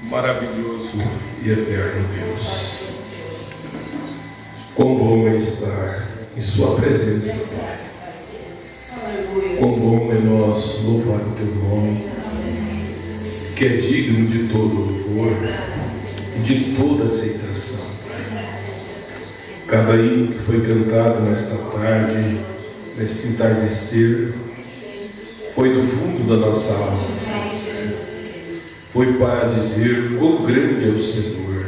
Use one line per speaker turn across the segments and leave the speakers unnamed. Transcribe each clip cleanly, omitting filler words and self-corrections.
Maravilhoso e eterno Deus, quão bom é estar em Sua presença, Pai. Quão bom é nós louvar o Teu nome, que é digno de todo louvor e de toda aceitação, Pai. Cada hino que foi cantado nesta tarde, neste entardecer, foi do fundo da nossa alma, Senhor. Foi para dizer quão grande é o Senhor.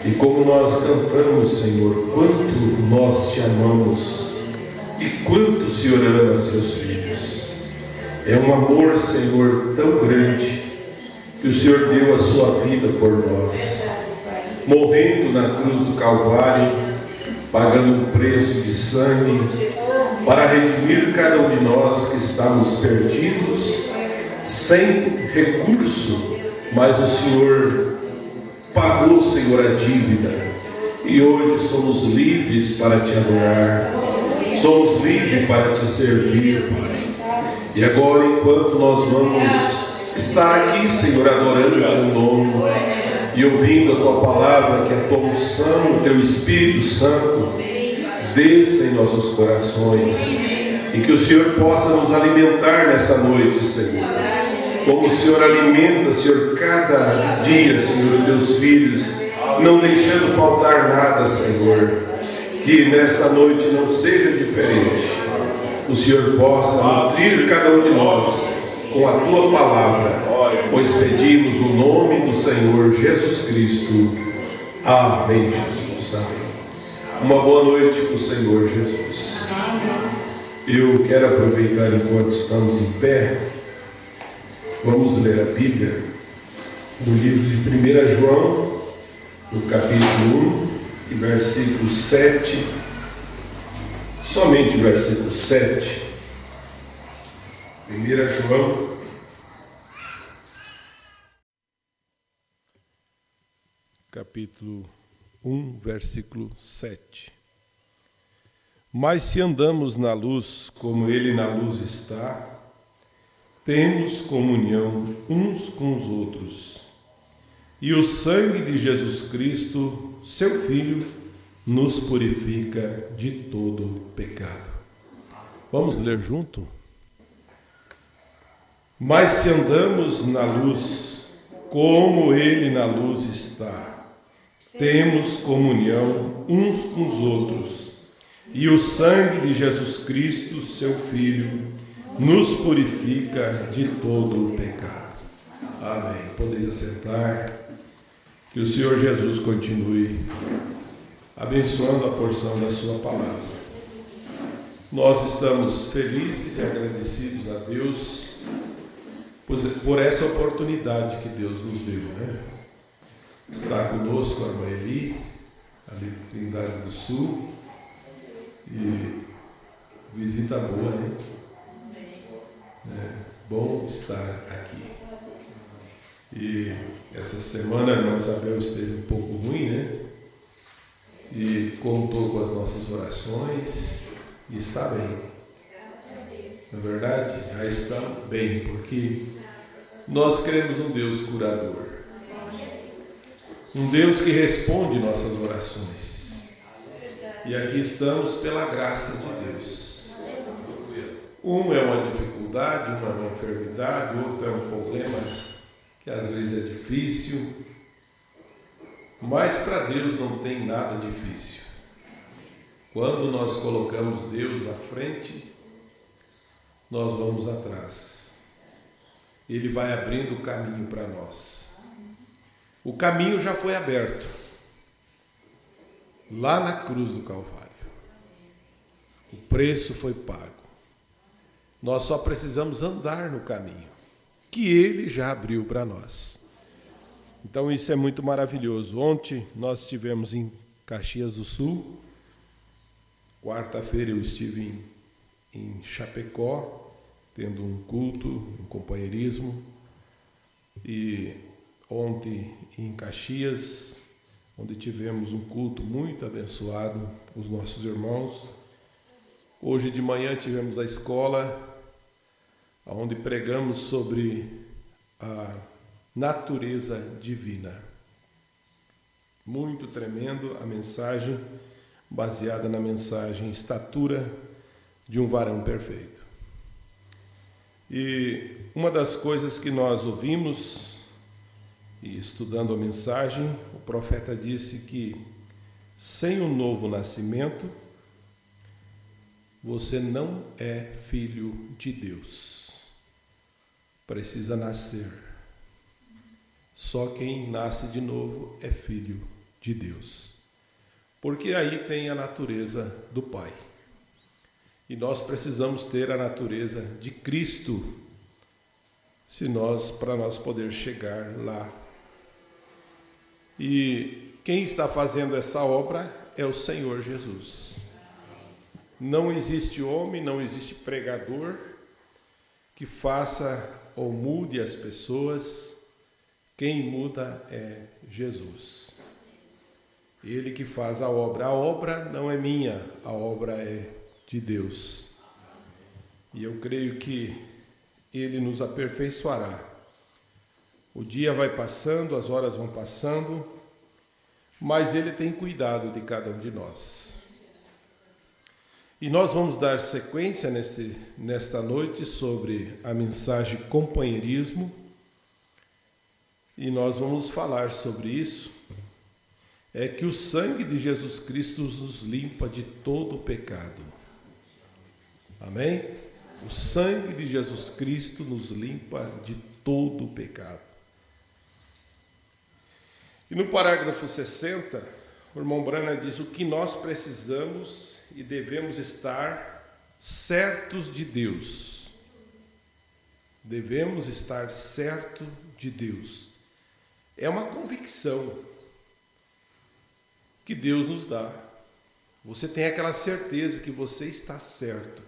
E como nós cantamos, Senhor, quanto nós te amamos e quanto o Senhor ama seus filhos. É um amor, Senhor, tão grande que o Senhor deu a sua vida por nós, morrendo na cruz do Calvário, pagando um preço de sangue para redimir cada um de nós que estamos perdidos, sem recurso, mas o Senhor pagou, Senhor, a dívida, e hoje somos livres para te adorar, somos livres para te servir, Pai. E agora, enquanto nós vamos estar aqui, Senhor, adorando o teu nome e ouvindo a tua palavra, que a tua unção, o teu Espírito Santo desça em nossos corações, e que o Senhor possa nos alimentar nessa noite, Senhor, como o Senhor alimenta, Senhor, cada dia, Senhor, os teus filhos, não deixando faltar nada, Senhor. Que nesta noite não seja diferente. O Senhor possa nutrir cada um de nós com a tua palavra, pois pedimos no nome do Senhor Jesus Cristo. Amém, Jesus. Amém. Uma boa noite para o Senhor Jesus. Eu quero aproveitar enquanto estamos em pé. Vamos ler a Bíblia no livro de 1 João, no capítulo 1, e versículo 7, somente o versículo 7. 1 João, capítulo 1, versículo 7. Mas se andamos na luz, como Ele na luz está, temos comunhão uns com os outros, e o sangue de Jesus Cristo, seu Filho, nos purifica de todo pecado. Vamos ler junto? Mas se andamos na luz, como Ele na luz está, temos comunhão uns com os outros, e o sangue de Jesus Cristo, seu Filho, nos purifica de todo o pecado. Amém. Podeis assentar. Que o Senhor Jesus continue abençoando a porção da sua palavra. Nós estamos felizes e agradecidos a Deus por essa oportunidade que Deus nos deu, né? Está conosco a irmã Eli, ali de Trindade do Sul, e visita boa, né? É bom estar aqui. E essa semana a irmã Isabel esteve um pouco ruim, né? E contou com as nossas orações e está bem. Na verdade, já está bem, porque nós cremos um Deus curador. Um Deus que responde nossas orações. E aqui estamos pela graça de Deus. Um é uma dificuldade, uma é uma enfermidade, outro é um problema que às vezes é difícil, mas para Deus não tem nada difícil. Quando nós colocamos Deus na frente, nós vamos atrás. Ele vai abrindo o caminho para nós. O caminho já foi aberto, lá na cruz do Calvário. O preço foi pago. Nós só precisamos andar no caminho que Ele já abriu para nós. Então isso é muito maravilhoso. Ontem nós estivemos em Caxias do Sul. Quarta-feira eu estive em Chapecó, tendo um culto, um companheirismo. E ontem em Caxias, onde tivemos um culto muito abençoado com os nossos irmãos. Hoje de manhã tivemos a escola, onde pregamos sobre a natureza divina. Muito tremendo a mensagem, baseada na mensagem Estatura de um Varão Perfeito. E uma das coisas que nós ouvimos, e estudando a mensagem, o profeta disse que sem um novo nascimento, você não é filho de Deus. Precisa nascer. Só quem nasce de novo é filho de Deus. Porque aí tem a natureza do Pai. E nós precisamos ter a natureza de Cristo, para nós poder chegar lá. E quem está fazendo essa obra é o Senhor Jesus. Não existe homem, não existe pregador que faça ou mude as pessoas. Quem muda é Jesus. Ele que faz a obra. A obra não é minha, a obra é de Deus. E eu creio que Ele nos aperfeiçoará. O dia vai passando, as horas vão passando, mas Ele tem cuidado de cada um de nós. E nós vamos dar sequência nesta noite sobre a mensagem companheirismo, e nós vamos falar sobre isso. É que o sangue de Jesus Cristo nos limpa de todo o pecado. Amém? O sangue de Jesus Cristo nos limpa de todo o pecado. E no parágrafo 60, o irmão Branham diz: o que nós precisamos e devemos estar certos de Deus. Devemos estar certos de Deus. É uma convicção que Deus nos dá. Você tem aquela certeza que você está certo.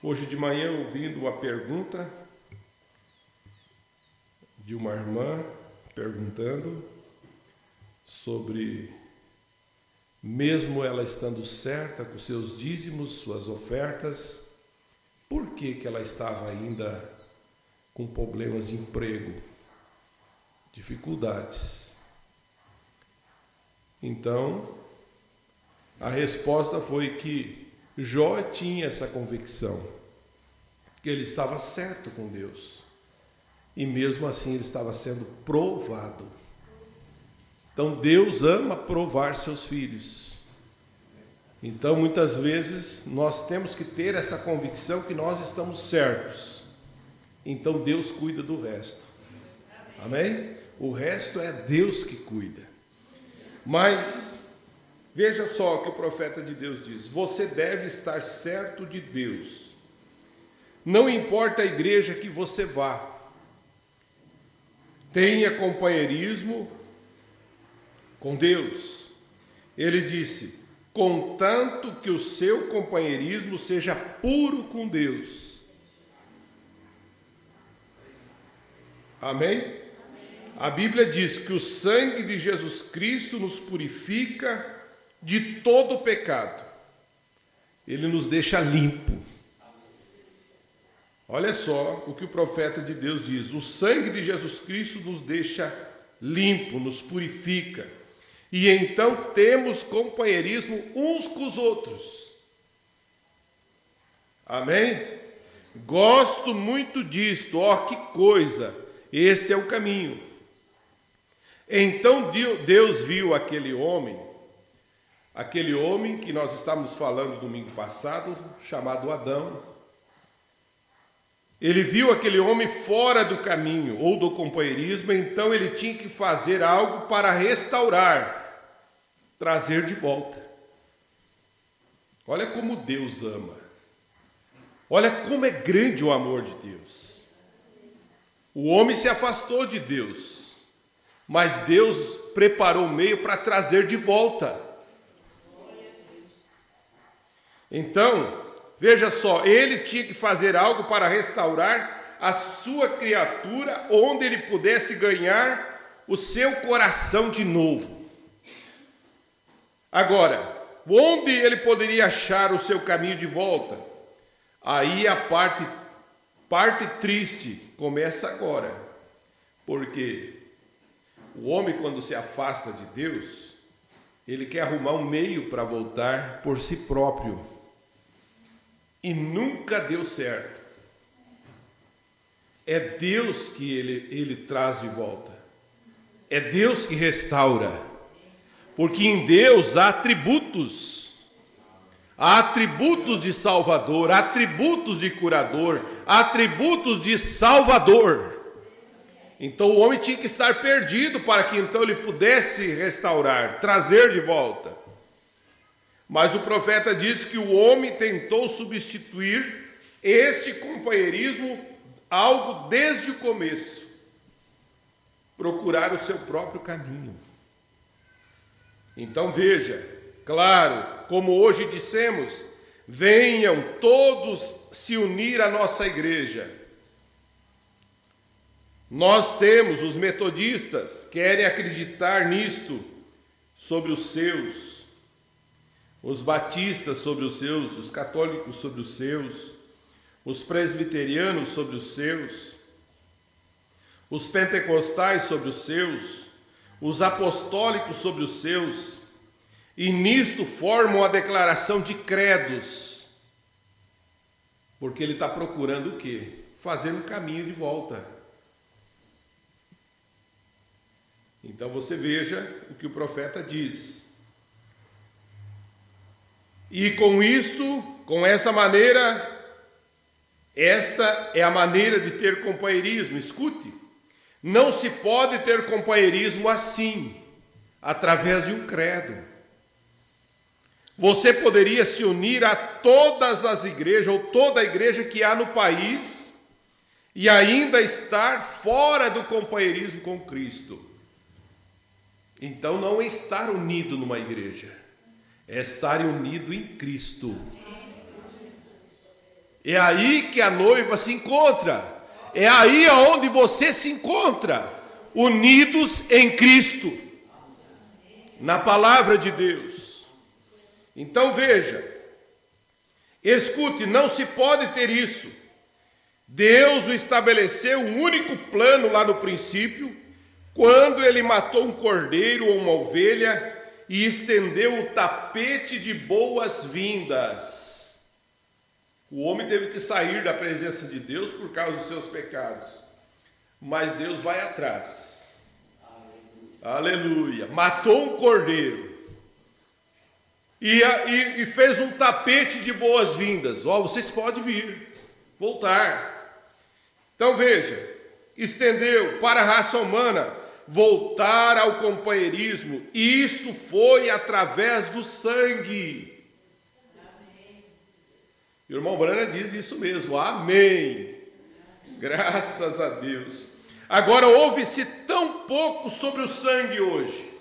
Hoje de manhã, ouvindo uma pergunta de uma irmã perguntando sobre, mesmo ela estando certa com seus dízimos, suas ofertas, por que ela estava ainda com problemas de emprego, dificuldades? Então, a resposta foi que Jó tinha essa convicção, que ele estava certo com Deus, e mesmo assim ele estava sendo provado. Então Deus ama provar seus filhos. Então muitas vezes nós temos que ter essa convicção que nós estamos certos. Então Deus cuida do resto. Amém? O resto é Deus que cuida. Mas veja só o que o profeta de Deus diz: você deve estar certo de Deus. Não importa a igreja que você vá, tenha companheirismo com Deus. Ele disse: contanto que o seu companheirismo seja puro com Deus. Amém? A Bíblia diz que o sangue de Jesus Cristo nos purifica de todo pecado. Ele nos deixa limpo. Olha só o que o profeta de Deus diz: o sangue de Jesus Cristo nos deixa limpo, nos purifica. E então temos companheirismo uns com os outros. Amém? Gosto muito disto, que coisa, este é o caminho. Então Deus viu aquele homem que nós estávamos falando domingo passado, chamado Adão. Ele viu aquele homem fora do caminho ou do companheirismo, então ele tinha que fazer algo para restaurar, trazer de volta. Olha como Deus ama. Olha como é grande o amor de Deus. O homem se afastou de Deus, mas Deus preparou o meio para trazer de volta. Então, veja só, ele tinha que fazer algo para restaurar a sua criatura, onde ele pudesse ganhar o seu coração de novo. Agora, onde ele poderia achar o seu caminho de volta? Aí a parte triste começa agora. Porque o homem, quando se afasta de Deus, ele quer arrumar um meio para voltar por si próprio. E nunca deu certo. É Deus que ele traz de volta. É Deus que restaura. Porque em Deus há atributos. Há atributos de Salvador, há atributos de curador, há atributos de Salvador. Então o homem tinha que estar perdido para que então ele pudesse restaurar, trazer de volta. Mas o profeta diz que o homem tentou substituir este companheirismo algo desde o começo. Procurar o seu próprio caminho. Então veja, claro, como hoje dissemos, venham todos se unir à nossa igreja. Nós temos, os metodistas, querem acreditar nisto sobre os seus, os batistas sobre os seus, os católicos sobre os seus, os presbiterianos sobre os seus, os pentecostais sobre os seus, os apostólicos sobre os seus, e nisto formam a declaração de credos, porque ele está procurando o quê? Fazer um caminho de volta. Então você veja o que o profeta diz. E com isto, com essa maneira, esta é a maneira de ter companheirismo. Escute, não se pode ter companheirismo assim, através de um credo. Você poderia se unir a todas as igrejas, ou toda a igreja que há no país, e ainda estar fora do companheirismo com Cristo. Então não é estar unido numa igreja, é estar unido em Cristo. É aí que a noiva se encontra, é aí onde você se encontra, unidos em Cristo, na palavra de Deus. Então veja, escute, não se pode ter isso. Deus o estabeleceu um único plano lá no princípio, quando ele matou um cordeiro ou uma ovelha e estendeu o tapete de boas-vindas. O homem teve que sair da presença de Deus por causa dos seus pecados, mas Deus vai atrás. Aleluia! Matou um cordeiro e fez um tapete de boas-vindas. Vocês podem vir, voltar. Então veja, estendeu para a raça humana voltar ao companheirismo, e isto foi através do sangue. Amém. O irmão Brana diz isso mesmo, amém. Graças a Deus. Agora, ouve-se tão pouco sobre o sangue hoje.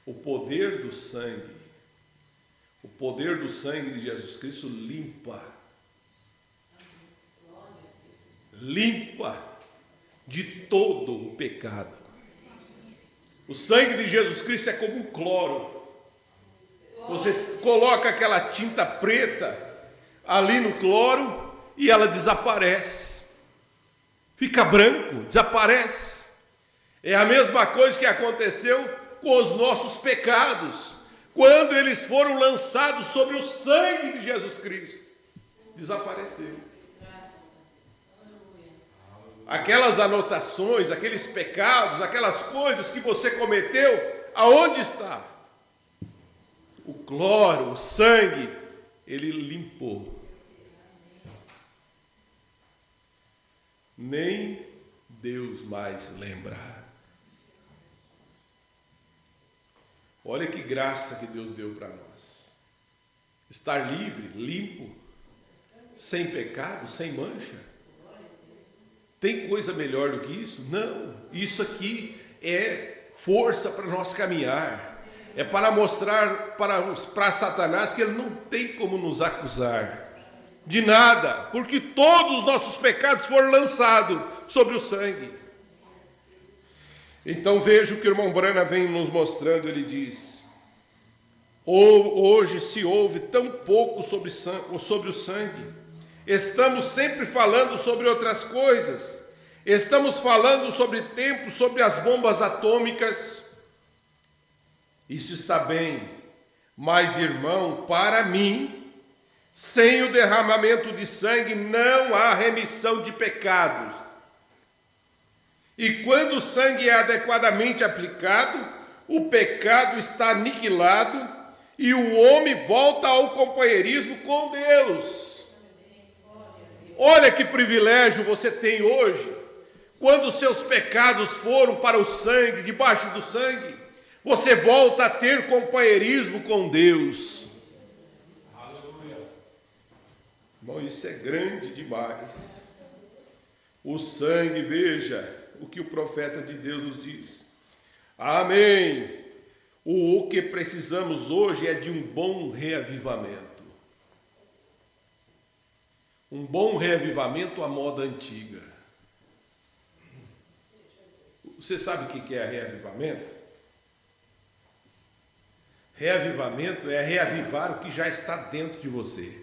O poder do sangue de Jesus Cristo limpa de todo o pecado. O sangue de Jesus Cristo é como um cloro. Você coloca aquela tinta preta ali no cloro e ela desaparece. Fica branco, desaparece. É a mesma coisa que aconteceu com os nossos pecados, quando eles foram lançados sobre o sangue de Jesus Cristo. Desapareceu. Aquelas anotações, aqueles pecados, aquelas coisas que você cometeu, aonde está? O cloro, o sangue, ele limpou. Nem Deus mais lembra. Olha que graça que Deus deu para nós. Estar livre, limpo, sem pecado, sem mancha. Tem coisa melhor do que isso? Não. Isso aqui é força para nós caminhar. É para mostrar para Satanás que ele não tem como nos acusar de nada, porque todos os nossos pecados foram lançados sobre o sangue. Então veja o que o irmão Brana vem nos mostrando. Ele diz: hoje se ouve tão pouco sobre o sangue. Estamos sempre falando sobre outras coisas. Estamos falando sobre tempo, sobre as bombas atômicas. Isso está bem, mas, irmão, para mim, sem o derramamento de sangue não há remissão de pecados. E quando o sangue é adequadamente aplicado, o pecado está aniquilado e o homem volta ao companheirismo com Deus. Olha que privilégio você tem hoje. Quando seus pecados foram para o sangue, debaixo do sangue, você volta a ter companheirismo com Deus. Aleluia. Bom, isso é grande demais. O sangue, veja o que o profeta de Deus nos diz. Amém. O que precisamos hoje é de um bom reavivamento. Um bom reavivamento à moda antiga. Você sabe o que é reavivamento? Reavivamento é reavivar o que já está dentro de você.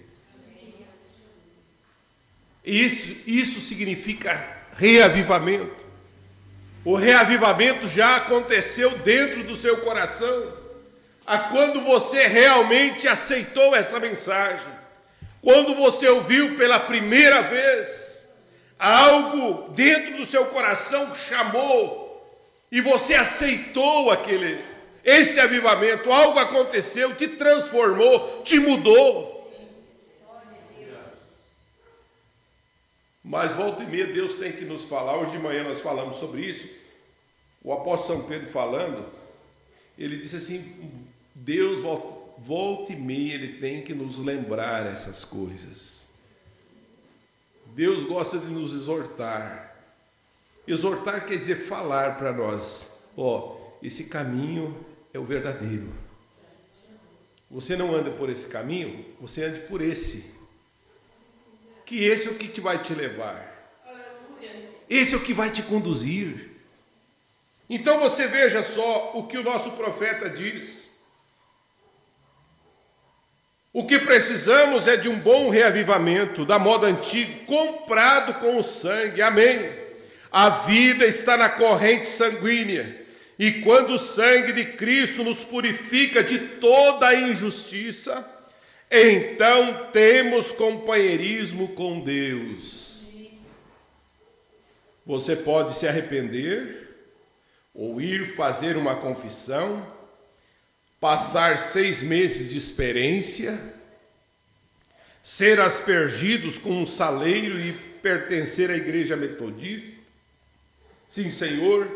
Isso significa reavivamento. O reavivamento já aconteceu dentro do seu coração, quando você realmente aceitou essa mensagem, quando você ouviu pela primeira vez, algo dentro do seu coração chamou, e você aceitou esse avivamento, algo aconteceu, te transformou, te mudou. Mas volta e meia Deus tem que nos falar. Hoje de manhã nós falamos sobre isso. O apóstolo São Pedro falando, ele disse assim, Deus volta e meia ele tem que nos lembrar essas coisas. Deus gosta de nos exortar. Exortar quer dizer falar para nós, esse caminho é o verdadeiro. Você não anda por esse caminho, você ande por esse. Que esse é o que vai te levar. Esse é o que vai te conduzir. Então você veja só o que o nosso profeta diz. O que precisamos é de um bom reavivamento, da moda antiga, comprado com o sangue. Amém. A vida está na corrente sanguínea. E quando o sangue de Cristo nos purifica de toda a injustiça, então temos companheirismo com Deus. Você pode se arrepender, ou ir fazer uma confissão, passar 6 meses de experiência, ser aspergidos com um saleiro e pertencer à igreja metodista, sim, Senhor,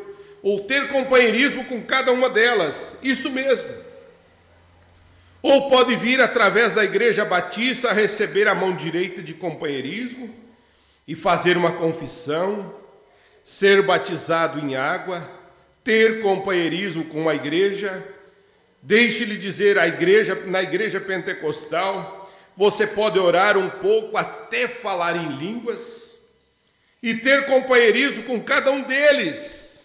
ou ter companheirismo com cada uma delas, isso mesmo. Ou pode vir através da igreja batista a receber a mão direita de companheirismo e fazer uma confissão, ser batizado em água, ter companheirismo com a igreja. Deixe-lhe dizer, na igreja pentecostal, você pode orar um pouco até falar em línguas e ter companheirismo com cada um deles.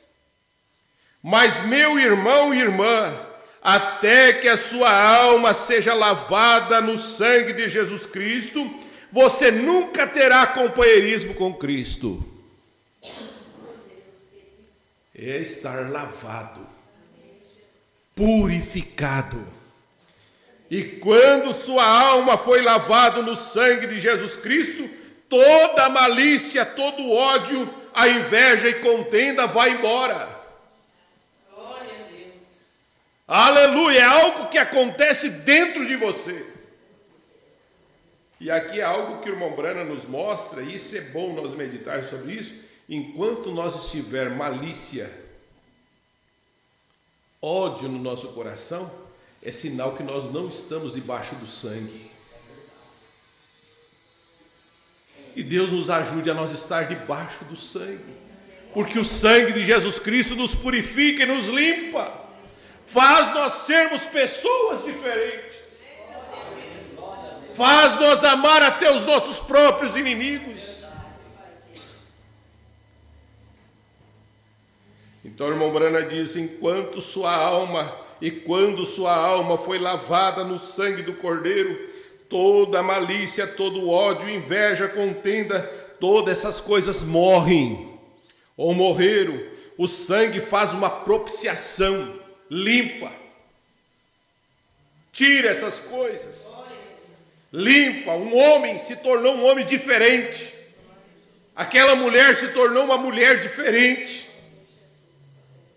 Mas, meu irmão e irmã, até que a sua alma seja lavada no sangue de Jesus Cristo, você nunca terá companheirismo com Cristo. É estar lavado, purificado. E quando sua alma foi lavada no sangue de Jesus Cristo, toda a malícia, todo o ódio, a inveja e contenda vai embora. Glória a Deus. Aleluia, é algo que acontece dentro de você. E aqui é algo que o irmão Brana nos mostra, e isso é bom nós meditar sobre isso. Enquanto nós estiver malícia, ódio no nosso coração, é sinal que nós não estamos debaixo do sangue. Que Deus nos ajude a nós estar debaixo do sangue, porque o sangue de Jesus Cristo nos purifica e nos limpa, faz nós sermos pessoas diferentes, faz nós amar até os nossos próprios inimigos. Então o irmão Brana diz, quando sua alma foi lavada no sangue do Cordeiro, toda malícia, todo ódio, inveja, contenda, todas essas coisas morrem. ou morreram, o sangue faz uma propiciação, limpa, tira essas coisas, limpa. Um homem se tornou um homem diferente, aquela mulher se tornou uma mulher diferente,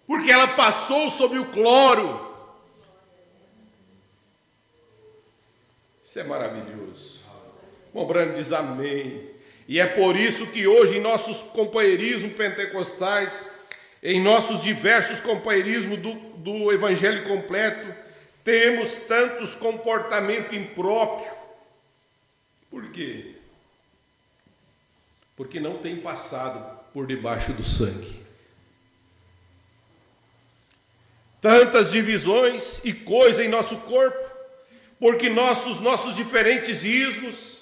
porque ela passou sobre o cloro. Isso é maravilhoso. Irmão Branham diz amém. E é por isso que hoje em nossos companheirismos pentecostais, em nossos diversos companheirismos do Evangelho completo, temos tantos comportamentos impróprios. Por quê? Porque não tem passado por debaixo do sangue. Tantas divisões e coisas em nosso corpo, porque nossos diferentes ismos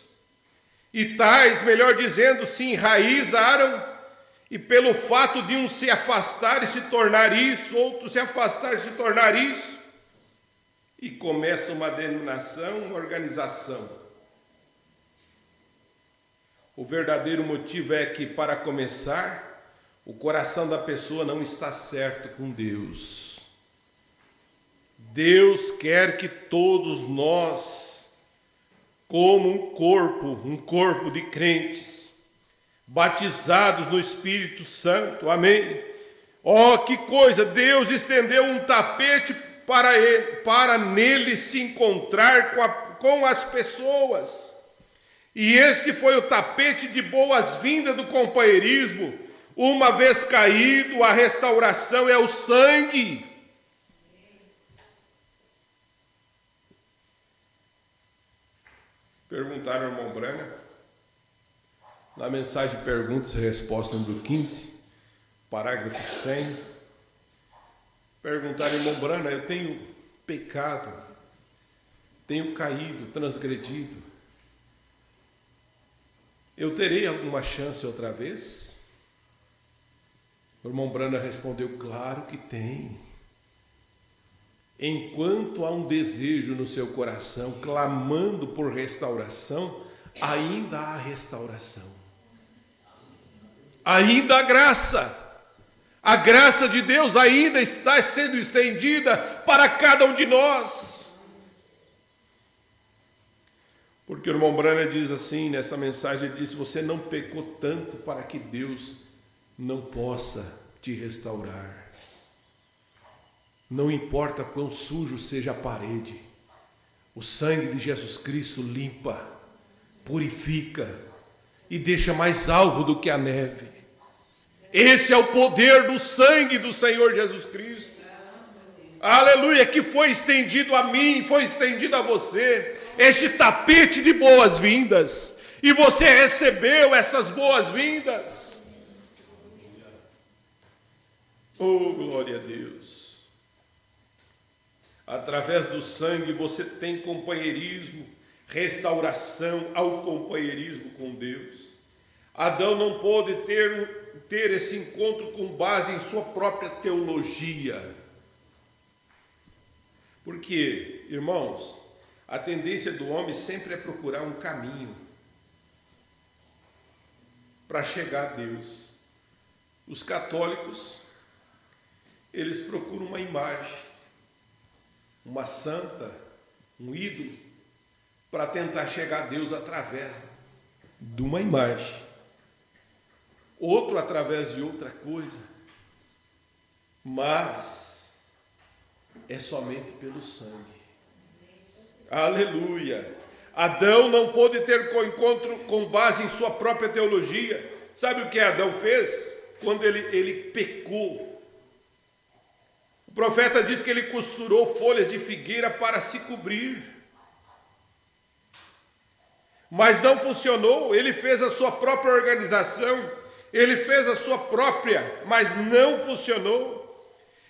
e tais, melhor dizendo, se enraizaram, e pelo fato de um se afastar e se tornar isso, outro se afastar e se tornar isso, e começa uma denominação, uma organização. O verdadeiro motivo é que, para começar, o coração da pessoa não está certo com Deus. Deus quer que todos nós, como um corpo de crentes, batizados no Espírito Santo, amém? Oh, que coisa! Deus estendeu um tapete para nele se encontrar com as pessoas. E este foi o tapete de boas-vindas do companheirismo. Uma vez caído, a restauração é o sangue. Perguntaram ao irmão Branham, na mensagem de perguntas e respostas número 15, parágrafo 100, perguntaram ao irmão Branham, eu tenho pecado, tenho caído, transgredido, eu terei alguma chance outra vez? O irmão Branham respondeu, claro que tem. Enquanto há um desejo no seu coração, clamando por restauração, ainda há restauração. Ainda há graça. A graça de Deus ainda está sendo estendida para cada um de nós. Porque o irmão Branham diz assim, nessa mensagem, ele diz, você não pecou tanto para que Deus não possa te restaurar. Não importa quão sujo seja a parede, o sangue de Jesus Cristo limpa, purifica e deixa mais alvo do que a neve. Esse é o poder do sangue do Senhor Jesus Cristo. Aleluia, que foi estendido a mim, foi estendido a você, este tapete de boas-vindas, e você recebeu essas boas-vindas. Oh, glória a Deus. Através do sangue você tem companheirismo, restauração ao companheirismo com Deus. Adão não pôde ter esse encontro com base em sua própria teologia. Porque, irmãos, a tendência do homem sempre é procurar um caminho para chegar a Deus. Os católicos, eles procuram uma imagem, uma santa, um ídolo, para tentar chegar a Deus através de uma imagem. Outro através de outra coisa. Mas é somente pelo sangue. Aleluia! Adão não pôde ter encontro com base em sua própria teologia. Sabe o que Adão fez? Quando ele pecou. O profeta diz que ele costurou folhas de figueira para se cobrir. Mas não funcionou, ele fez a sua própria organização, ele fez a sua própria, mas não funcionou.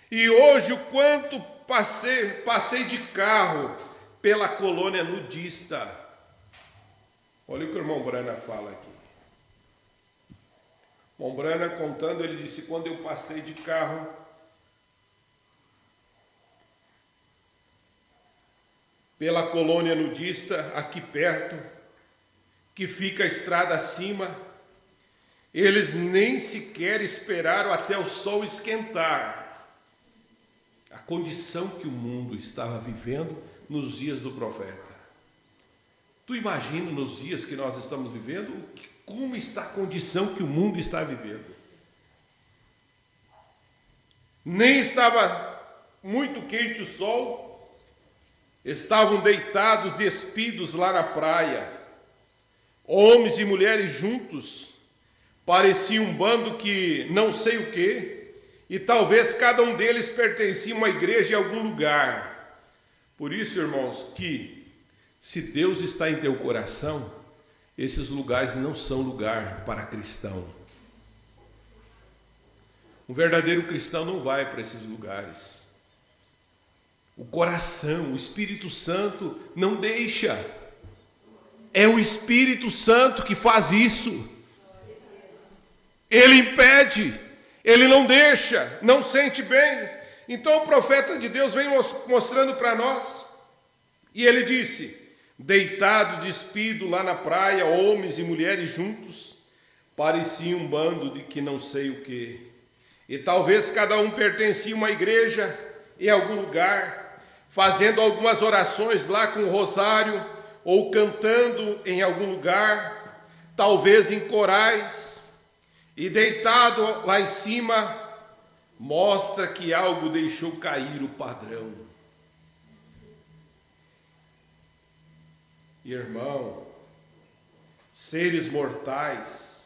E hoje, o quanto passei de carro pela colônia nudista. Olha o que o irmão Branham fala aqui. O irmão Branham contando, ele disse, quando eu passei de carro pela colônia nudista, aqui perto, que fica a estrada acima, Eles nem sequer esperaram até o sol esquentar. A condição que o mundo estava vivendo nos dias do profeta. Tu imagina nos dias que nós estamos vivendo, como está a condição que o mundo está vivendo. Nem estava muito quente o sol, estavam deitados, despidos lá na praia, homens e mulheres juntos, parecia um bando que não sei o quê, e talvez cada um deles pertencia a uma igreja em algum lugar. Por isso, irmãos, que se Deus está em teu coração, esses lugares não são lugar para cristão. Um verdadeiro cristão não vai para esses lugares. O coração, o Espírito Santo não deixa. É o Espírito Santo que faz isso. Ele impede, ele não deixa, não sente bem. Então o profeta de Deus vem mostrando para nós. E ele disse: deitado, despido lá na praia, homens e mulheres juntos, parecia um bando de que não sei o quê. E talvez cada um pertencia a uma igreja em algum lugar, fazendo algumas orações lá com o rosário, ou cantando em algum lugar, talvez em corais, e deitado lá em cima, mostra que algo deixou cair o padrão. Irmão, seres mortais,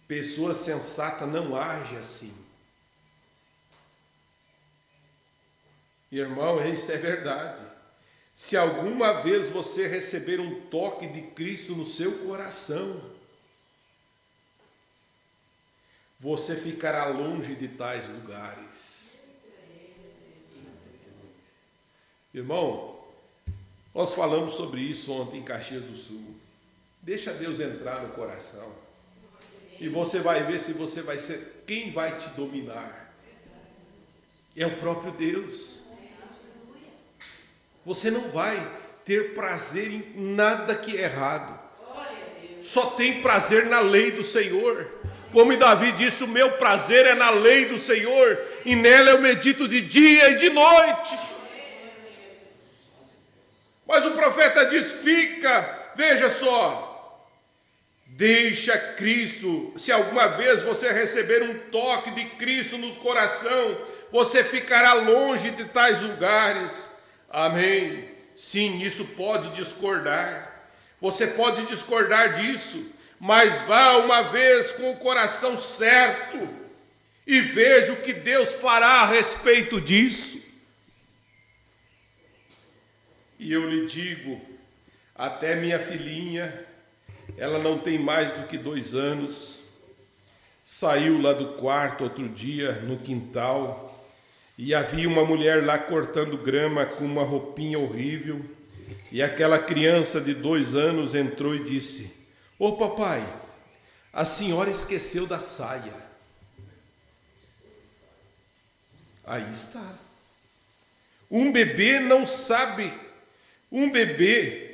pessoas sensatas não agem assim. Irmão, isso é verdade. Se alguma vez você receber um toque de Cristo no seu coração, você ficará longe de tais lugares. Irmão, nós falamos sobre isso ontem em Caxias do Sul. Deixa Deus entrar no coração. E você vai ver se você vai ser quem vai te dominar. É o próprio Deus. Você não vai ter prazer em nada que é errado. Só tem prazer na lei do Senhor. Como Davi disse: o meu prazer é na lei do Senhor, e nela eu medito de dia e de noite. Mas o profeta diz: veja só, deixa Cristo. Se alguma vez você receber um toque de Cristo no coração, você ficará longe de tais lugares. Amém? Sim, isso pode discordar. Você pode discordar disso, mas vá uma vez com o coração certo e veja o que Deus fará a respeito disso. E eu lhe digo, até minha filhinha, ela não tem mais do que 2 anos, saiu lá do quarto outro dia no quintal, e havia uma mulher lá cortando grama com uma roupinha horrível, e aquela criança de 2 anos entrou e disse: ô papai, a senhora esqueceu da saia. Aí está. Um bebê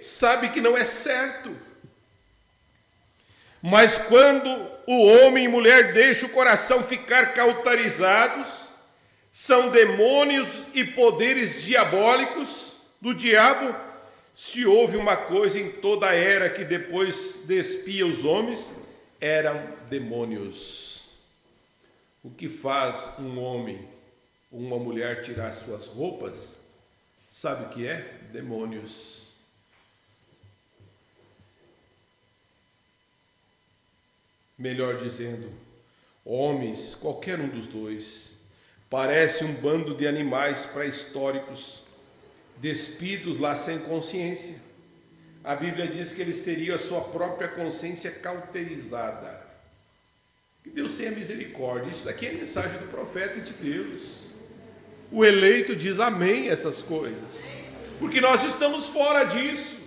sabe que não é certo. Mas quando o homem e mulher deixam o coração ficar cauterizados, são demônios e poderes diabólicos do diabo. Se houve uma coisa em toda a era que depois despia os homens, eram demônios. O que faz um homem ou uma mulher tirar suas roupas, sabe o que é? Demônios. Melhor dizendo, homens, qualquer um dos dois, parece um bando de animais pré-históricos, despidos lá sem consciência. A Bíblia diz que eles teriam a sua própria consciência cauterizada. Que Deus tenha misericórdia. Isso daqui é a mensagem do profeta de Deus. O eleito diz amém a essas coisas, porque nós estamos fora disso.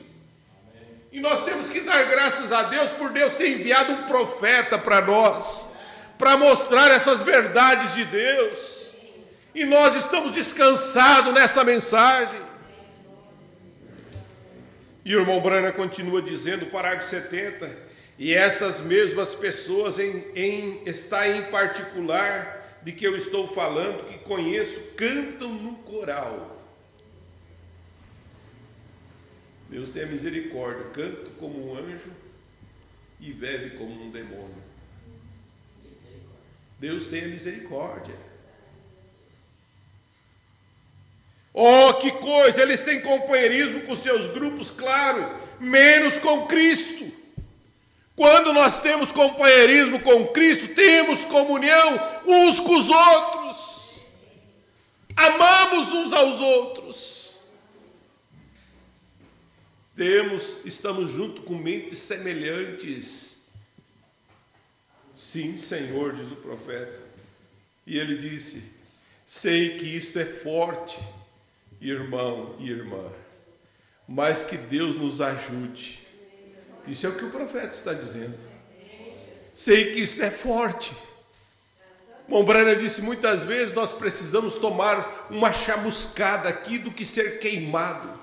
E nós temos que dar graças a Deus por Deus ter enviado um profeta para nós, para mostrar essas verdades de Deus. E nós estamos descansados nessa mensagem. E o irmão Branham continua dizendo, parágrafo 70, E essas mesmas pessoas está em particular de que eu estou falando, que conheço, cantam no coral. Deus tenha misericórdia, canto como um anjo e vive como um demônio. Deus tenha misericórdia. Oh, que coisa! Eles têm companheirismo com seus grupos, claro, menos com Cristo. Quando nós temos companheirismo com Cristo, temos comunhão uns com os outros, amamos uns aos outros, estamos juntos com mentes semelhantes. Sim, Senhor, diz o profeta. E ele disse: sei que isto é forte, irmão e irmã, mas que Deus nos ajude. Isso é o que o profeta está dizendo. Sei que isto é forte. Mombrana disse muitas vezes: nós precisamos tomar uma chamuscada aqui do que ser queimado.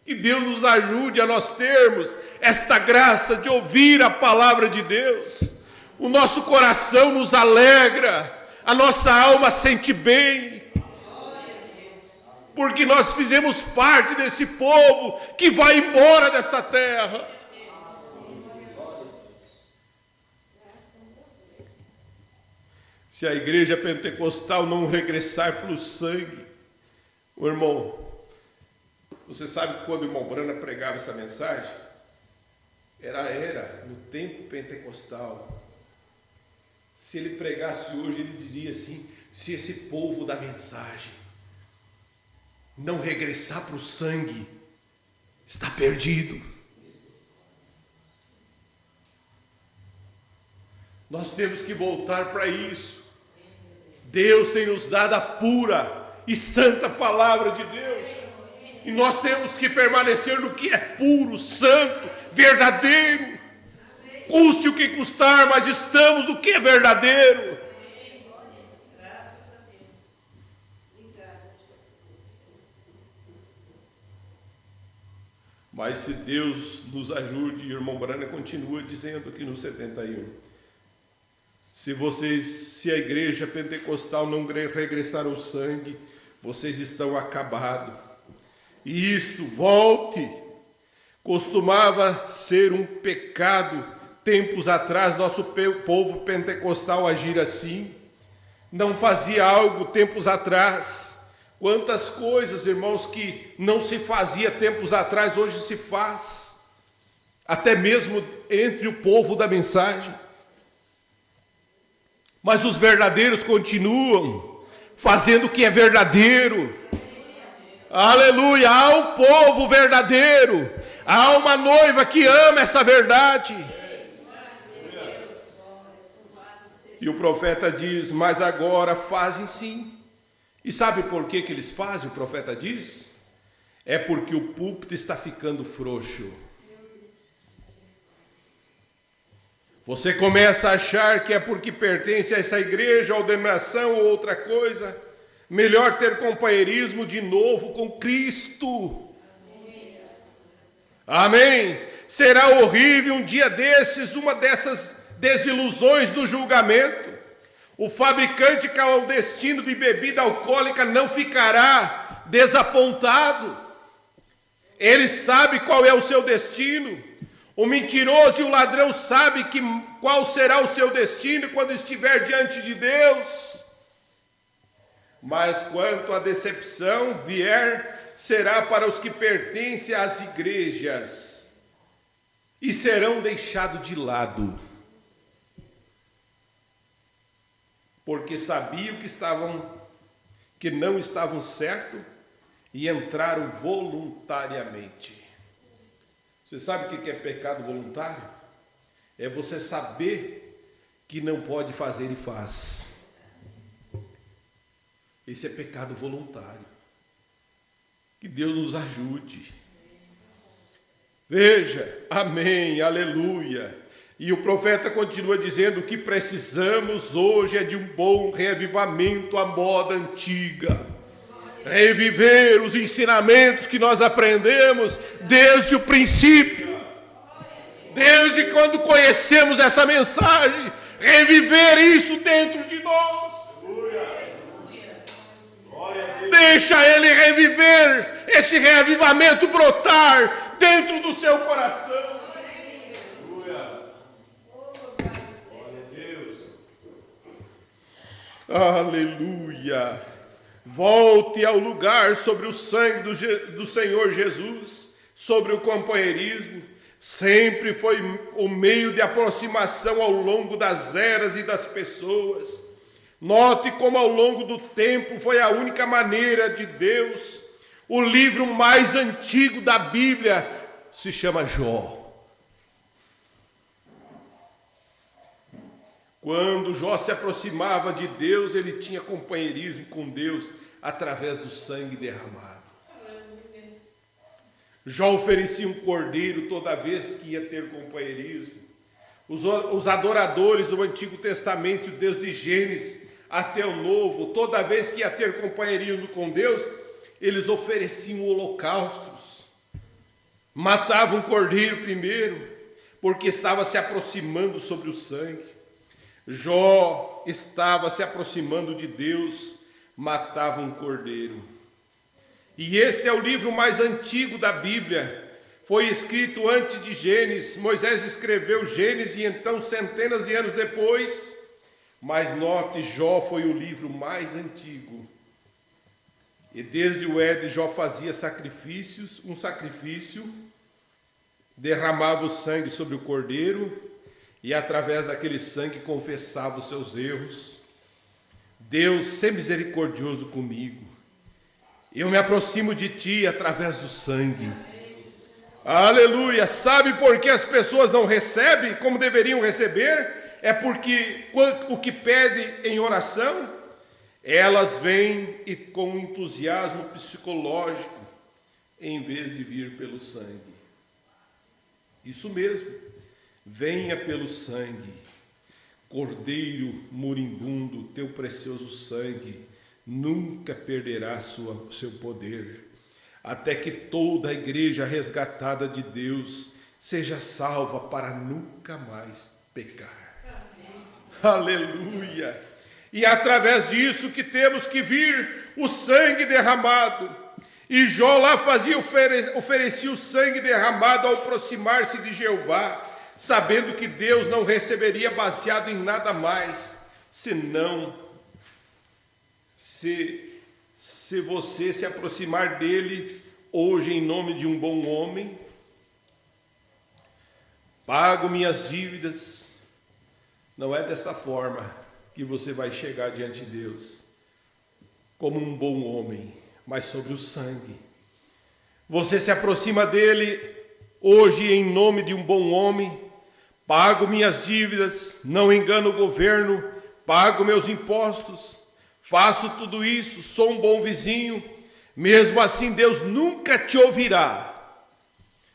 Que Deus nos ajude a nós termos esta graça de ouvir a palavra de Deus. O nosso coração nos alegra, a nossa alma sente bem, porque nós fizemos parte desse povo que vai embora dessa terra. Se a igreja pentecostal não regressar pelo sangue, o irmão, você sabe que quando o irmão Brana pregava essa mensagem, era no tempo pentecostal. Se ele pregasse hoje, ele diria assim: se esse povo da mensagem não regressar para o sangue, está perdido. Nós temos que voltar para isso. Deus tem nos dado a pura e santa palavra de Deus, e nós temos que permanecer no que é puro, santo, verdadeiro. Custe o que custar, mas estamos no que é verdadeiro. Mas se Deus nos ajude, o irmão Brana continua dizendo aqui no 71, se a igreja pentecostal não regressar ao sangue, vocês estão acabados. E isto, volte, costumava ser um pecado, tempos atrás, nosso povo pentecostal agir assim, não fazia algo tempos atrás. Quantas coisas, irmãos, que não se fazia tempos atrás, hoje se faz, até mesmo entre o povo da mensagem. Mas os verdadeiros continuam fazendo o que é verdadeiro. Aleluia! Há um povo verdadeiro, há uma noiva que ama essa verdade. E o profeta diz: mas agora fazem sim. E sabe por que eles fazem, o profeta diz? É porque o púlpito está ficando frouxo. Você começa a achar que é porque pertence a essa igreja, ou denominação, ou outra coisa. Melhor ter companheirismo de novo com Cristo. Amém? Será horrível um dia desses, uma dessas desilusões do julgamento. O fabricante clandestino de bebida alcoólica não ficará desapontado. Ele sabe qual é o seu destino. O mentiroso e o ladrão sabem qual será o seu destino quando estiver diante de Deus. Mas quanto à decepção vier, será para os que pertencem às igrejas e serão deixados de lado, porque sabiam que não estavam certos e entraram voluntariamente. Você sabe o que é pecado voluntário? É você saber que não pode fazer e faz. Esse é pecado voluntário. Que Deus nos ajude. Veja, amém, aleluia. E o profeta continua dizendo: o que precisamos hoje é de um bom reavivamento à moda antiga. Reviver os ensinamentos que nós aprendemos desde o princípio. Desde quando conhecemos essa mensagem, reviver isso dentro de nós. Deixa ele reviver, esse reavivamento brotar dentro do seu coração. Aleluia. Volte ao lugar sobre o sangue do Senhor Jesus, sobre o companheirismo. Sempre foi o meio de aproximação ao longo das eras e das pessoas. Note como ao longo do tempo foi a única maneira de Deus. O livro mais antigo da Bíblia se chama Jó. Quando Jó se aproximava de Deus, ele tinha companheirismo com Deus através do sangue derramado. Jó oferecia um cordeiro toda vez que ia ter companheirismo. Os adoradores do Antigo Testamento, desde Gênesis até o Novo, toda vez que ia ter companheirismo com Deus, eles ofereciam holocaustos. Matavam um cordeiro primeiro, porque estava se aproximando sobre o sangue. Jó estava se aproximando de Deus, matava um cordeiro. E este é o livro mais antigo da Bíblia. Foi escrito antes de Gênesis. Moisés escreveu Gênesis e então centenas de anos depois. Mas note, Jó foi o livro mais antigo. E desde o Éden, Jó fazia sacrifícios, um sacrifício, derramava o sangue sobre o cordeiro e através daquele sangue confessava os seus erros. Deus, ser misericordioso comigo. Eu me aproximo de ti através do sangue. Aleluia! Sabe por que as pessoas não recebem como deveriam receber? É porque o que pede em oração, elas vêm e com entusiasmo psicológico, em vez de vir pelo sangue. Isso mesmo, venha pelo sangue. Cordeiro moribundo, teu precioso sangue nunca perderá seu poder, até que toda a igreja resgatada de Deus seja salva para nunca mais pecar. Aleluia! E é através disso que temos que vir o sangue derramado. E Jó lá oferecia o sangue derramado ao aproximar-se de Jeová, sabendo que Deus não receberia baseado em nada mais, senão se você se aproximar dele hoje em nome de um bom homem. Pago minhas dívidas. Não é dessa forma que você vai chegar diante de Deus, como um bom homem, mas sobre o sangue. Você se aproxima dele hoje em nome de um bom homem. Pago minhas dívidas, não engano o governo, pago meus impostos, faço tudo isso, sou um bom vizinho. Mesmo assim, Deus nunca te ouvirá.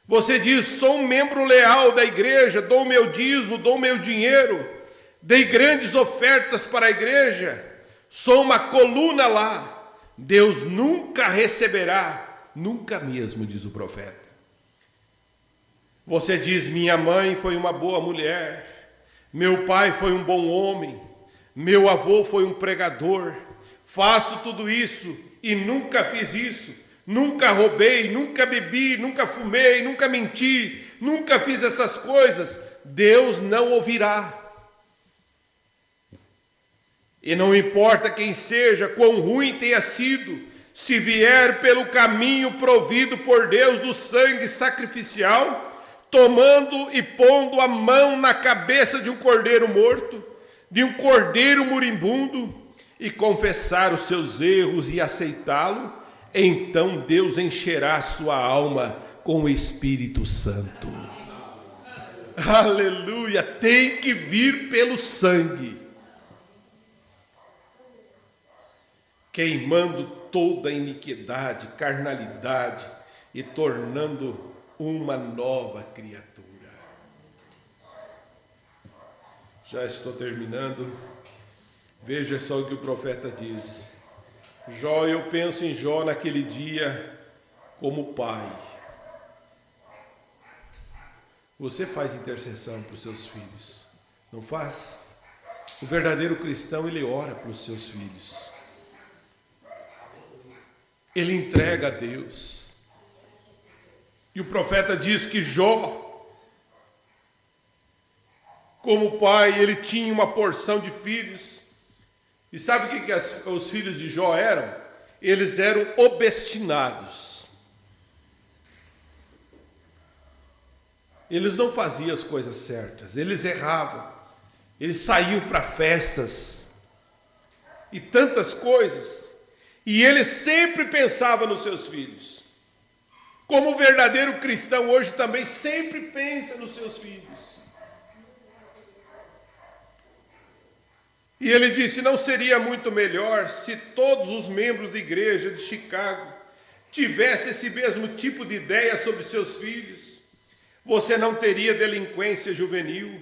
Você diz, sou um membro leal da igreja, dou meu dízimo, dou meu dinheiro, dei grandes ofertas para a igreja, sou uma coluna lá. Deus nunca receberá, nunca mesmo, diz o profeta. Você diz, minha mãe foi uma boa mulher, meu pai foi um bom homem, meu avô foi um pregador, faço tudo isso e nunca fiz isso, nunca roubei, nunca bebi, nunca fumei, nunca menti, nunca fiz essas coisas. Deus não ouvirá. E não importa quem seja, quão ruim tenha sido, se vier pelo caminho provido por Deus do sangue sacrificial, tomando e pondo a mão na cabeça de um cordeiro morto, de um cordeiro moribundo, e confessar os seus erros e aceitá-lo, então Deus encherá sua alma com o Espírito Santo. Aleluia! Tem que vir pelo sangue, queimando toda a iniquidade, carnalidade e tornando uma nova criatura. Já estou terminando. Veja só o que o profeta diz. Jó, eu penso em Jó naquele dia como pai. Você faz intercessão para os seus filhos, não faz? O verdadeiro cristão, ele ora para os seus filhos. Ele entrega a Deus. E o profeta diz que Jó, como pai, ele tinha uma porção de filhos. E sabe o que os filhos de Jó eram? Eles eram obstinados. Eles não faziam as coisas certas, eles erravam. Eles saíam para festas e tantas coisas. E ele sempre pensava nos seus filhos. Como o verdadeiro cristão hoje também sempre pensa nos seus filhos. E ele disse: não seria muito melhor se todos os membros da igreja de Chicago tivessem esse mesmo tipo de ideia sobre seus filhos? Você não teria delinquência juvenil,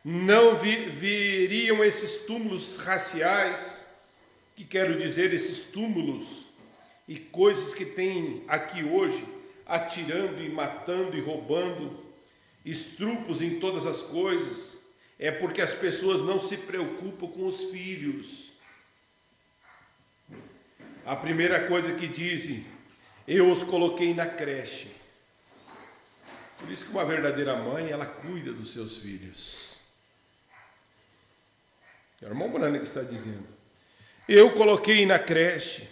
não viriam esses túmulos raciais, que quero dizer, esses túmulos e coisas que tem aqui hoje, atirando e matando e roubando, estrupos em todas as coisas. É porque as pessoas não se preocupam com os filhos. A primeira coisa que dizem: eu os coloquei na creche. Por isso que uma verdadeira mãe, ela cuida dos seus filhos. É o irmão Branham que está dizendo. Eu coloquei na creche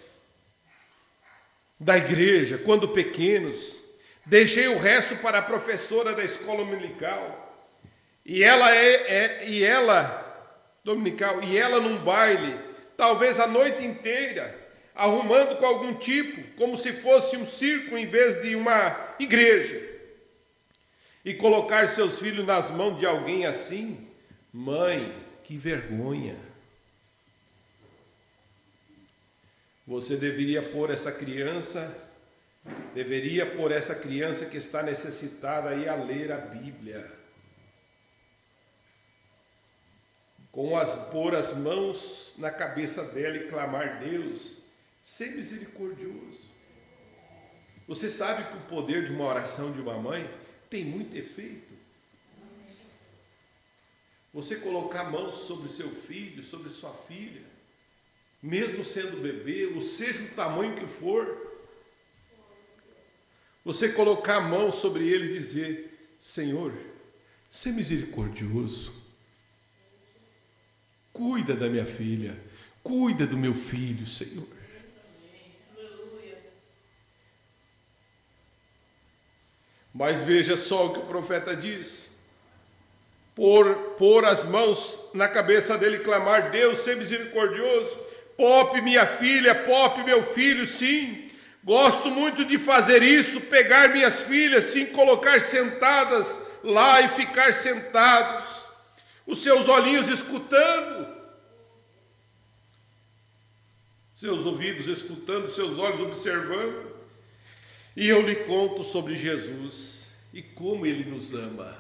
da igreja, quando pequenos, deixei o resto para a professora da escola dominical. E ela num baile, talvez a noite inteira, arrumando com algum tipo, como se fosse um circo em vez de uma igreja. E colocar seus filhos nas mãos de alguém assim, mãe, que vergonha. Você deveria pôr essa criança que está necessitada aí a ler a Bíblia. Pôr as mãos na cabeça dela e clamar: Deus, ser misericordioso. Você sabe que o poder de uma oração de uma mãe tem muito efeito. Você colocar a mão sobre o seu filho, sobre sua filha, mesmo sendo bebê, ou seja o tamanho que for, você colocar a mão sobre ele e dizer: Senhor, ser misericordioso. Cuida da minha filha, cuida do meu filho, Senhor. Mas veja só o que o profeta diz: pôr as mãos na cabeça dele e clamar: Deus, ser misericordioso. Poupe minha filha, poupe meu filho, sim. Gosto muito de fazer isso, pegar minhas filhas, sim, colocar sentadas lá e ficar sentados, os seus olhinhos escutando, seus ouvidos escutando, seus olhos observando. E eu lhe conto sobre Jesus e como ele nos ama.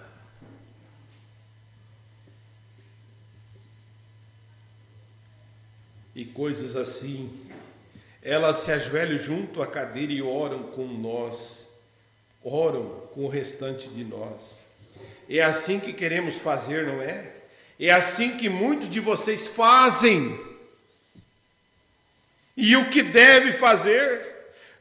E coisas assim, elas se ajoelham junto à cadeira e oram com nós, oram com o restante de nós. É assim que queremos fazer, não é? É assim que muitos de vocês fazem. E o que deve fazer?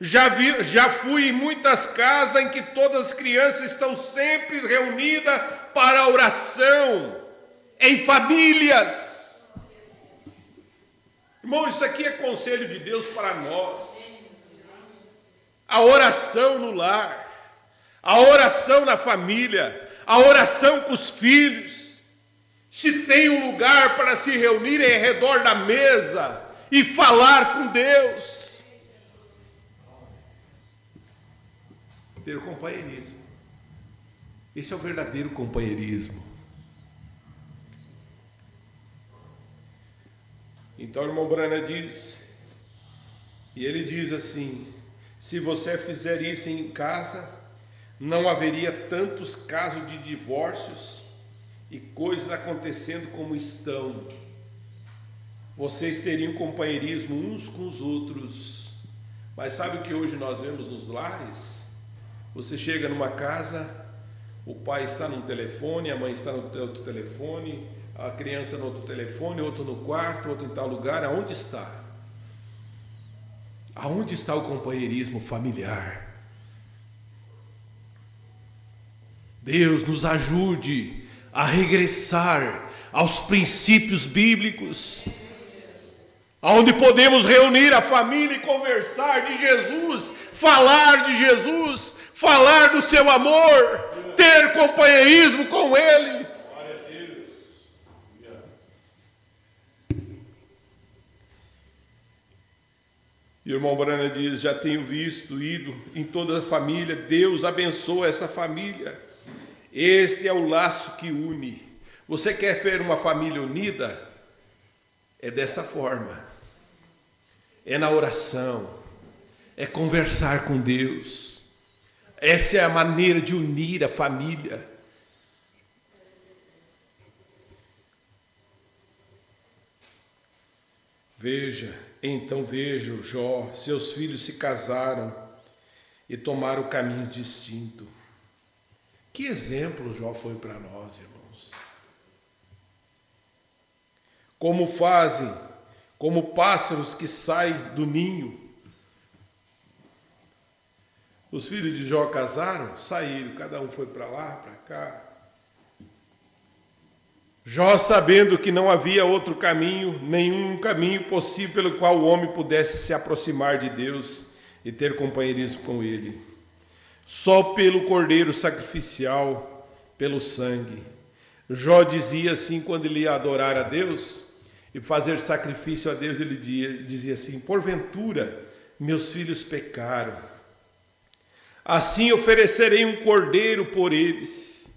Já fui em muitas casas em que todas as crianças estão sempre reunidas para a oração, em famílias. Irmão, isso aqui é conselho de Deus para nós. A oração no lar, a oração na família, a oração com os filhos. Se tem um lugar para se reunir em redor da mesa e falar com Deus. Ter companheirismo. Esse é o verdadeiro companheirismo. Então o irmão Branham diz, e ele diz assim: se você fizer isso em casa, não haveria tantos casos de divórcios e coisas acontecendo como estão. Vocês teriam companheirismo uns com os outros. Mas sabe o que hoje nós vemos nos lares? Você chega numa casa, O pai está num telefone, a mãe está no outro telefone, a criança no outro telefone, outro no quarto, outro em tal lugar. Aonde está? Aonde está o companheirismo familiar? Deus nos ajude a regressar aos princípios bíblicos, onde podemos reunir a família e conversar de Jesus, falar de Jesus, falar do seu amor, ter companheirismo com Ele. E o irmão Brana diz: já tenho visto, ido em toda a família, Deus abençoa essa família. Esse é o laço que une. Você quer ver uma família unida? É dessa forma. É na oração. É conversar com Deus. Essa é a maneira de unir a família. Então vejo, Jó, seus filhos se casaram e tomaram o caminho distinto. Que exemplo Jó foi para nós, irmãos. Como fazem, como pássaros que saem do ninho. Os filhos de Jó casaram, saíram, cada um foi para lá, para cá. Jó, sabendo que não havia outro caminho, nenhum caminho possível pelo qual o homem pudesse se aproximar de Deus e ter companheirismo com Ele. Só pelo cordeiro sacrificial, pelo sangue. Jó dizia assim, quando ele ia adorar a Deus e fazer sacrifício a Deus, ele dizia assim: porventura meus filhos pecaram, assim oferecerei um cordeiro por eles.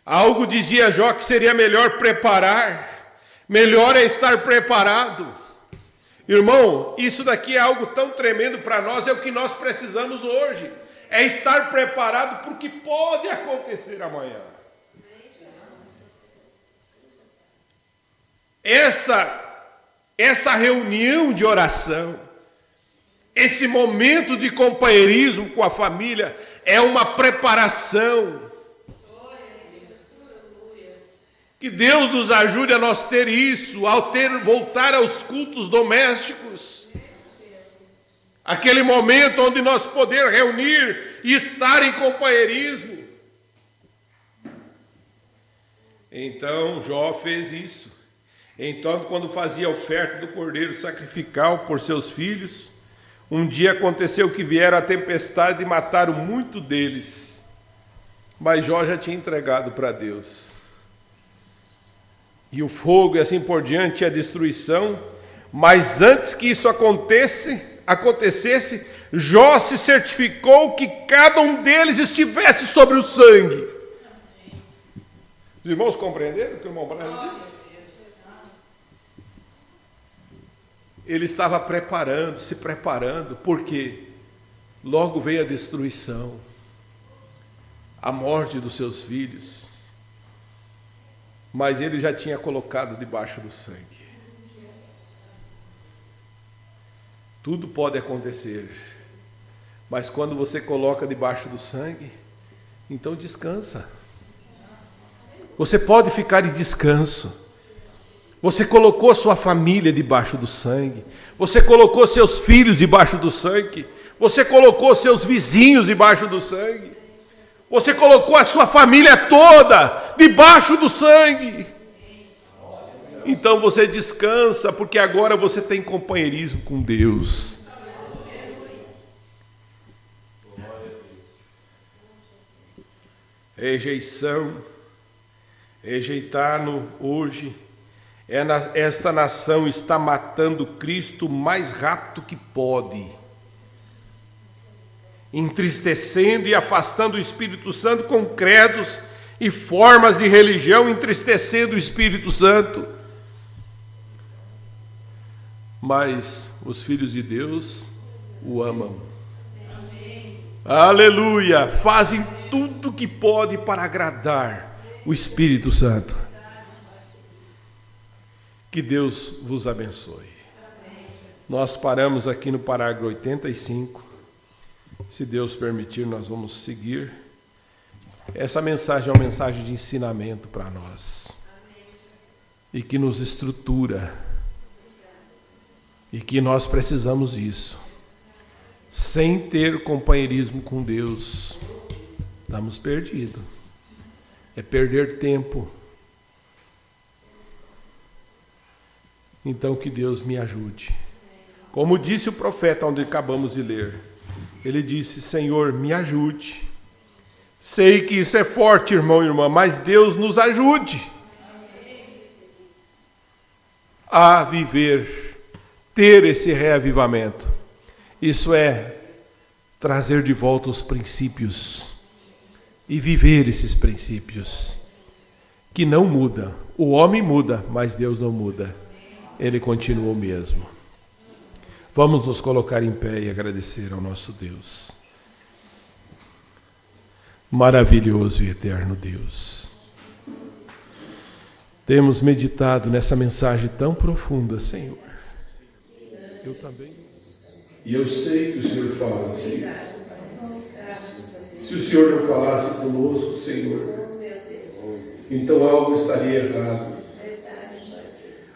Algo dizia Jó que seria melhor preparar, melhor é estar preparado. Irmão, isso daqui é algo tão tremendo para nós, é o que nós precisamos hoje, é estar preparado para o que pode acontecer amanhã. Essa reunião de oração, esse momento de companheirismo com a família, é uma preparação. Que Deus nos ajude a nós ter isso, ao voltar aos cultos domésticos. Aquele momento onde nós poder reunir e estar em companheirismo. Então Jó fez isso. Então, quando fazia a oferta do cordeiro sacrificial por seus filhos, um dia aconteceu que vieram a tempestade e mataram muito deles. Mas Jó já tinha entregado para Deus. E o fogo e assim por diante, a destruição. Mas antes que isso acontecesse, Jó se certificou que cada um deles estivesse sobre o sangue. Os irmãos compreenderam o que o irmão Branham disse? Ele estava se preparando, porque logo veio a destruição, a morte dos seus filhos. Mas ele já tinha colocado debaixo do sangue. Tudo pode acontecer, mas quando você coloca debaixo do sangue, então descansa. Você pode ficar em descanso. Você colocou sua família debaixo do sangue. Você colocou seus filhos debaixo do sangue. Você colocou seus vizinhos debaixo do sangue. Você colocou a sua família toda debaixo do sangue. Então você descansa, porque agora você tem companheirismo com Deus. Rejeitar-no hoje, esta nação está matando Cristo o mais rápido que pode, entristecendo e afastando o Espírito Santo com credos e formas de religião, entristecendo o Espírito Santo. Mas os filhos de Deus o amam. Amém. Aleluia! Fazem tudo o que pode para agradar o Espírito Santo. Que Deus vos abençoe. Amém. Nós paramos aqui no parágrafo 85. Se Deus permitir, nós vamos seguir Essa mensagem é uma mensagem de ensinamento para nós. E que nos estrutura. E que nós precisamos disso. Sem ter companheirismo com Deus, estamos perdidos. É perder tempo. Então que Deus me ajude. Como disse o profeta onde acabamos de ler. Ele disse: Senhor, me ajude. Sei que isso é forte, irmão e irmã, mas Deus nos ajude a viver, ter esse reavivamento. Isso é trazer de volta os princípios e viver esses princípios que não mudam. O homem muda, mas Deus não muda. Ele continua o mesmo. Vamos nos colocar em pé e agradecer ao nosso Deus. Maravilhoso e eterno Deus. Temos meditado nessa mensagem tão profunda, Senhor. Eu também. E eu sei que o Senhor fala, Senhor. Se o Senhor não falasse conosco, Senhor, então algo estaria errado.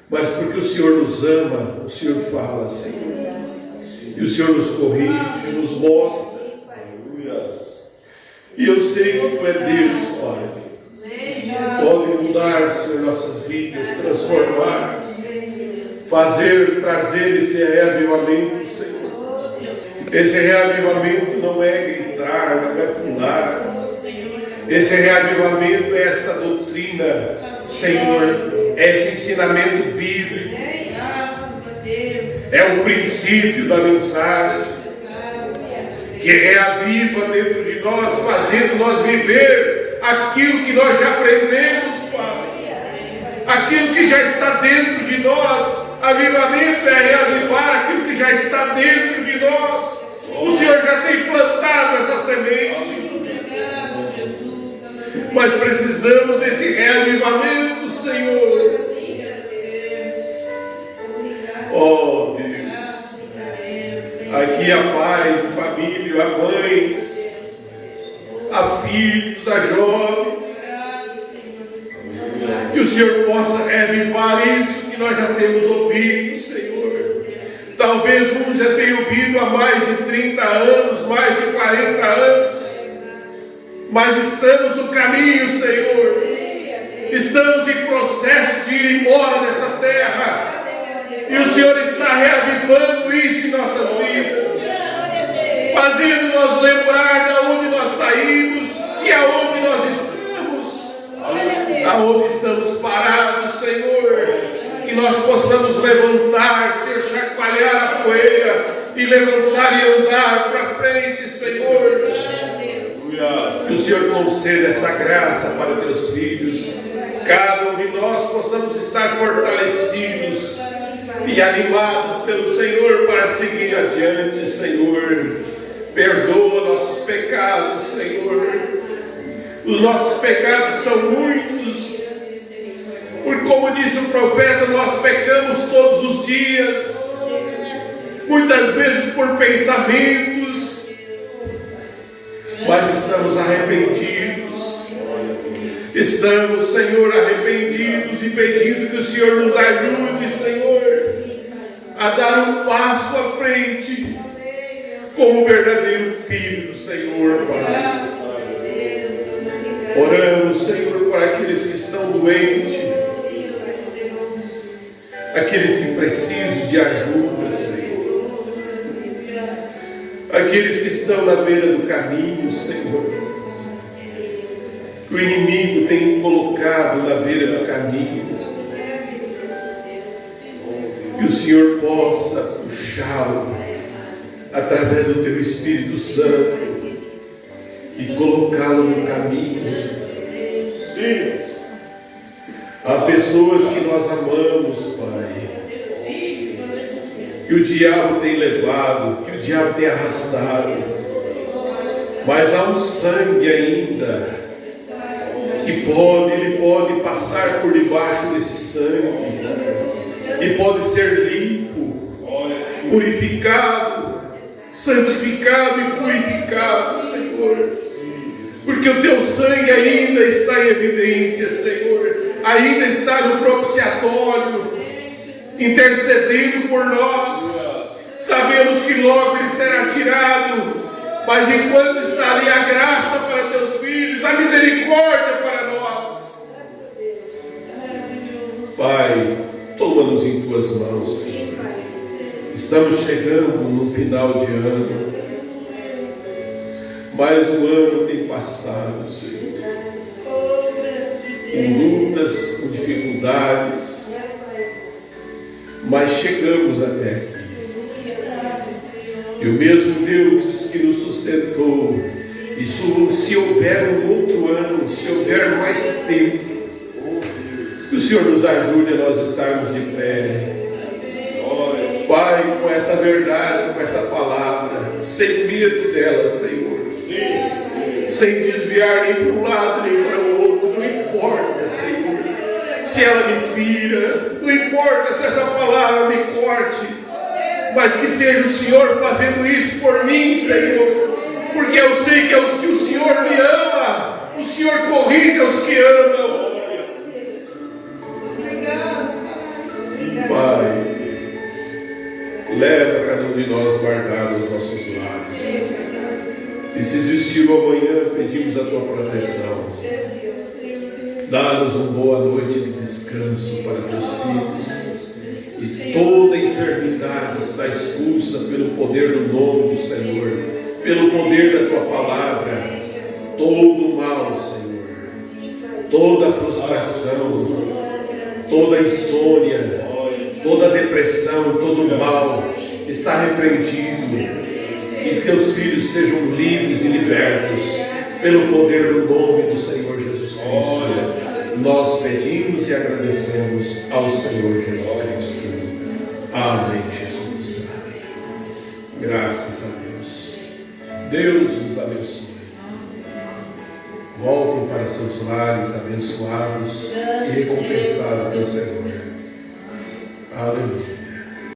Mas porque o Senhor nos ama, o Senhor fala, Senhor. E o Senhor nos corrige, nos mostra. E eu sei que Tu é Deus, Pai. Pode mudar, Senhor, nossas vidas, transformar, trazer esse reavivamento, Senhor. Esse reavivamento não é gritar, não é pular. Esse reavivamento é essa doutrina, Senhor, é esse ensinamento bíblico. É o princípio da mensagem que reaviva dentro de nós, fazendo nós viver aquilo que nós já aprendemos, Pai. Aquilo que já está dentro de nós. Avivamento é reavivar aquilo que já está dentro de nós. O Senhor já tem plantado essa semente. Mas precisamos desse reavivamento, Senhor. Oh Deus, aqui há pais, a família, há mães, há filhos, há jovens. Que o Senhor possa reavivar isso que nós já temos ouvido, Senhor. Talvez uns já tenham ouvido há mais de 30 anos, mais de 40 anos. Mas estamos no caminho, Senhor. Estamos em processo de ir embora dessa terra. E o Senhor está reavivando isso em nossas vidas, fazendo nós lembrar de onde nós saímos e aonde nós estamos, aonde estamos parados, Senhor. Que nós possamos levantar, Senhor, chacoalhar a poeira e levantar e andar para frente, Senhor. Que o Senhor conceda essa graça para teus filhos. Cada um de nós possamos estar fortalecidos e animados pelo Senhor para seguir adiante, Senhor. Perdoa nossos pecados, Senhor. Os nossos pecados são muitos. Porque, como disse o profeta, nós pecamos todos os dias. Muitas vezes por pensamentos. Mas estamos arrependidos. Estamos, Senhor, arrependidos e pedindo que o Senhor nos ajude, Senhor, a dar um passo à frente como verdadeiro filho do Senhor, Pai. Oramos, Senhor, por aqueles que estão doentes, aqueles que precisam de ajuda, Senhor, aqueles que estão na beira do caminho, Senhor, que o inimigo tem colocado na beira do caminho, que o Senhor possa puxá-lo através do Teu Espírito Santo e colocá-lo no caminho. Sim. Há pessoas que nós amamos, Pai, que o diabo tem levado, que o diabo tem arrastado, mas há um sangue ainda que ele pode passar por debaixo desse sangue e pode ser limpo, purificado, santificado e purificado, Senhor. porque o teu sangue ainda está em evidência, Senhor, ainda está no propiciatório, intercedendo por nós. Sabemos que logo ele será tirado, mas enquanto está ali a graça para teus filhos, a misericórdia para nós. Pai, toma-nos em tuas mãos, Senhor. Estamos chegando no final de ano, mas o ano tem passado, Senhor, com lutas, com dificuldades, mas chegamos até aqui. E o mesmo Deus que nos sustentou, e se houver um outro ano, se houver mais tempo, que o Senhor nos ajude a nós estarmos de pé. Pai, com essa verdade, com essa palavra, sem medo dela, Senhor, sem desviar nem para um lado nem para o outro, não importa, Senhor, se ela me fira, não importa se essa palavra me corte, mas que seja o Senhor fazendo isso por mim, Senhor, porque eu sei que aos que o Senhor me ama, o Senhor corrige aos que amam. Pai, leva cada um de nós guardado aos nossos lares. E se existir o amanhã, pedimos a tua proteção. Dá-nos uma boa noite de descanso para teus filhos. E toda enfermidade está expulsa pelo poder do nome do Senhor, pelo poder da tua palavra. Todo o mal, Senhor, toda frustração, toda insônia, toda depressão, todo mal está repreendido. Que teus filhos sejam livres e libertos pelo poder do nome do Senhor Jesus Cristo. Nós pedimos e agradecemos ao Senhor Jesus Cristo. Amém, Jesus. Amém. Graças a Deus. Deus nos abençoe. Voltem para seus lares abençoados e recompensados pelo Senhor. Aleluia.